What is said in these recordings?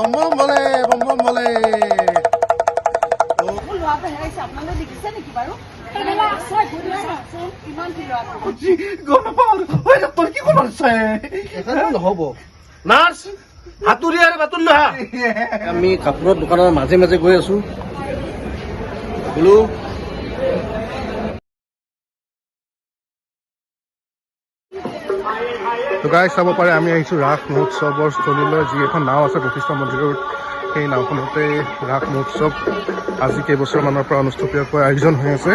বম বম বলে বম বম বলে নহ'ব নাৰ্ছ হাতুৰি আৰু বাতুল নহা আমি কাপোৰৰ দোকানৰ মাজে মাজে গৈ আছো বোলো তো গাইজ চাব পাৰে আমি আহিছোঁ ৰাস মহোৎসৱৰ স্থলীলৈ যি এখন নাও আছে বশিষ্ঠ মন্দিৰৰ সেই নাওখনতে ৰাস মহোৎসৱ আজি কেইবছৰমানৰ পৰা অনুষ্ঠিতকৈ আয়োজন হৈ আছে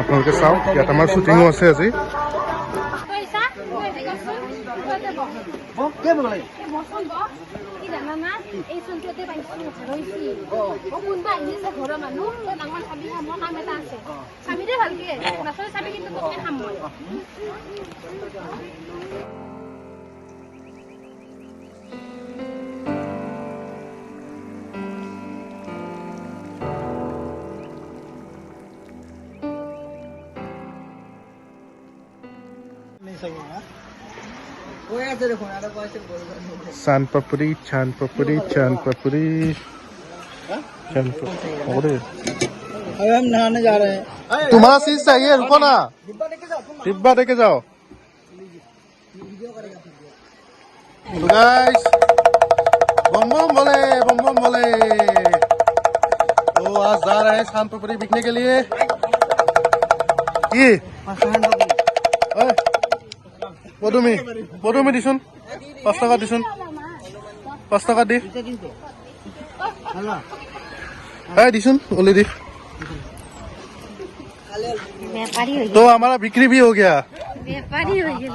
আপোনালোকে চাওক ইয়াত আমাৰ শ্বুটিঙো আছে আজি चांद पपड़ी चांद पपड़ी चांद पपड़ी चांद पपड़ी अब हम नहाने जा रहे हैं तुम्हारा चीज चाहिए रुको ना डिब्बा देके जाओ तो गाइस बम बम बोले बम बम बोले तो आज जा रहे हैं चांद पपड़ी बिकने के लिए ये পদুমি দিছোন 5 টাকা দিছোন 5 টাকা দি दिसुन ऑलरेडी तो हमारा बिक्री भी हो गया व्यापारी हो गया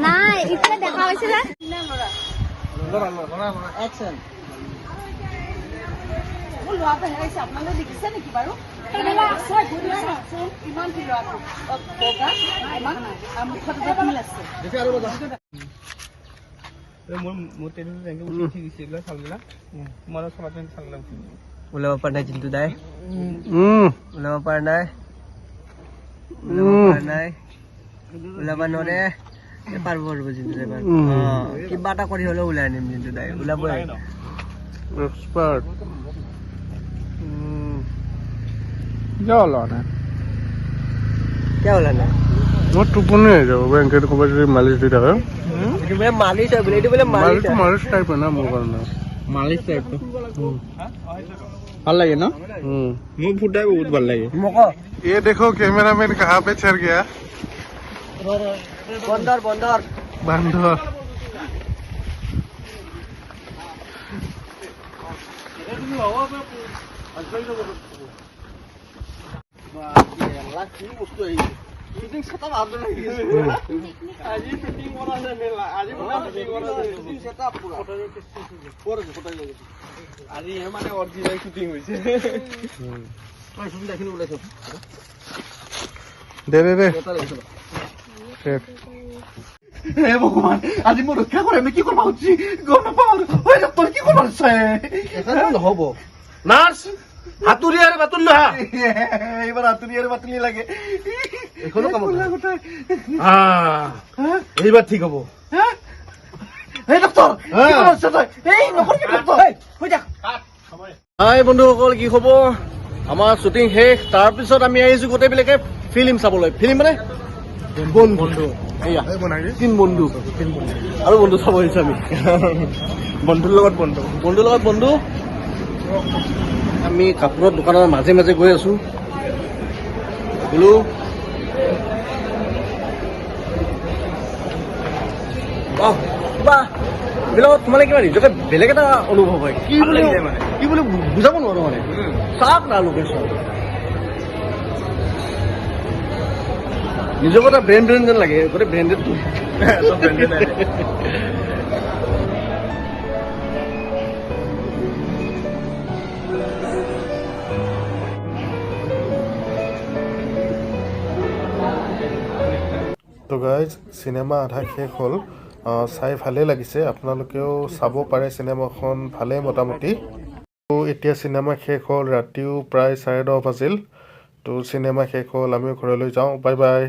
ना इतना देखा হৈছিল एक्शन আপোনালোকে দেখিছে নেকি বাৰু ওলাব পৰা নাই চিন্তু দাই ওলাব পৰা নাই ওলাব নোৱাৰে পাৰব চিন্তু দাই কিবা এটা কৰি হ'লেও ওলাই আনিম চিন্তু দাই ওলাবই एक्सपर्ट क्या होला ना क्या होला ना वो टुपने है जो बैंक के को मालिश दी था ये मैं मालिश है बोले बोले मालिश मालिश टाइप है ना मुंह करना मालिश टाइप तो ভাল লাগে না মুখ ফুটাই বহুত ভাল লাগে মকো ये देखो कैमरामैन कहां पे चढ़ गया बंदर बंदर बंदर दे दे दे হে ভগৱান আজি মই ৰক্ষা কৰে আমি কি কৰিব পাউছি গম নাপাও ওই ডক্টৰ কি কৰিব আছে এটা নহব নাৰ্ছ হাতুৰি আৰু বাতুল নহা এইবাৰ হাতুৰি আৰু বাতুলি লাগে এখনো কাম এইবাৰ ঠিক হ'ব হে ডক্টৰ কি কৰিব আছে তই এই নকৰিবি ডক্টৰ হৈ যা হাই বন্ধুসকল কি খবৰ আমাৰ শ্বুটিং শেষ তাৰপিছত আমি আহিছো গোটেইবিলাকে ফিল্ম চাবলৈ ফিল্ম মানে বন্ধু এয়া তিন বন্ধু আৰু বন্ধু চাব আহিছো আমি বন্ধুৰ লগত বন্ধু আমি কাপোৰৰ দোকানৰ মাজে মাজে গৈ আছো বোলো বাহ বিলাকত তোমালে কিবা নিজকে বেলেগ এটা অনুভৱ হয় কি বুলি বুজাব নোৱাৰো মানে চাওক না লোকেশ্যন নিজকে এটা ব্ৰেণ্ড যেন লাগে গোটেই ব্ৰেণ্ডেড তো গাইজ চিনেমা আধা শেষ হ'ল চাই ভালেই লাগিছে আপোনালোকেও চাব পাৰে চিনেমাখন ভালেই মোটামুটি তো এতিয়া চিনেমা শেষ হ'ল ৰাতিও প্ৰায় 10:30 বাজিল তো চিনেমা শেষ হ'ল আমিও ঘৰলৈ যাওঁ বাই বাই